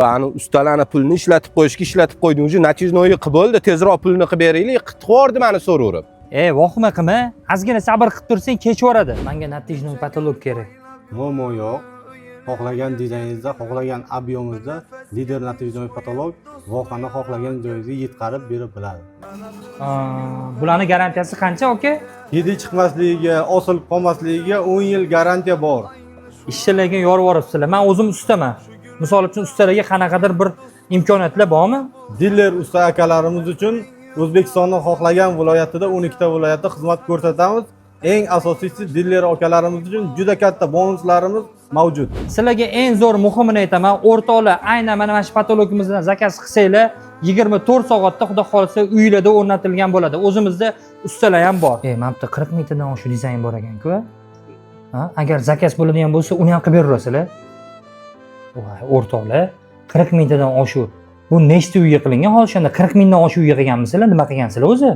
Ani ustalarni pulni ishlatib qo'yishga ishlatib qo'yding, uje natijnoyi qilib bo'ldi, tezroq pulni qilib beraylik, qilib yubordi meni so'raverib. Vahima qilma, ozgina sabr qilib tursang kechaveradi. Menga natijnoy patolog kerak. Mo'mo yo'q. Xohlagan dizayningizda, xohlagan объемingizda lider natijnoy patolog vohani xohlagan joyingizga yetkazib berib biladi. Bularning garantiyasi qancha, aka? Hidi chiqmasligiga, osilib qolmasligiga 10 yil garantiya bor. Ishchilarga yorib yuboribsizlar. Men o'zim ustaman. Misol uchun ustalarga qanaqadir bir imkoniyatlar bormi? Diller usta akalarimiz uchun O'zbekistonning xohlagan viloyatida 12 ta viloyatda xizmat ko'rsatamiz. Eng asosiysi diller akalarimiz uchun juda katta bonuslarimiz mavjud. Sizlarga eng zo'r muhimini aytaman, o'rtoqlar, aynan mana shu patologimizdan zakaz qilsanglar, 24 soatda xudo xolisa uylarda o'rnatilgan bo'ladi. O'zimizda ustalar ham bor. Mana bu 40 mingdan shu dizayn bor ekan-ku. Agar zakaz bo'ladigan bo'lsa, uni ham qilib berasizlar. Voy, o'rtoqlar, 40 mingdan oshu. Bu nechta uyga qilingan? Hozir shunda 40 mingdan oshu uyga qilganmisizlar? Nima qilgansizlar o'zi?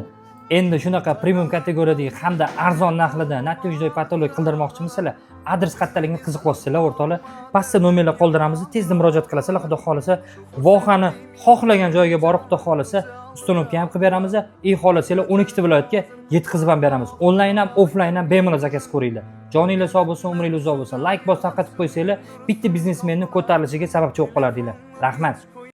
Endi shunaqa premium kategoriyadagi hamda arzon narxlarda natijnoy patolog qildirmoqchimisizlar? Adres qattaligini qiziqyapsizlar, o'rtoqlar. Pastda nomerlar qoldiramiz, tezda murojaat qilasizlar, xudo xolisa vohani xohlagan joyiga borib, xudo xolisa uстановка ham qilib beramiz. Xohlasanglar 12 ta viloyatga yetkazib ham beramiz. Onlayn ham, offlayn ham bemalol zakaz ko'ringlar. Joninglar sog' bo'lsin, umringiz uzoq bo'lsin. Like bosib tarqatib qo'ysanglar, bitta biznesmenning ko'tarilishiga sababchi bo'lib qolardinglar. Rahmat.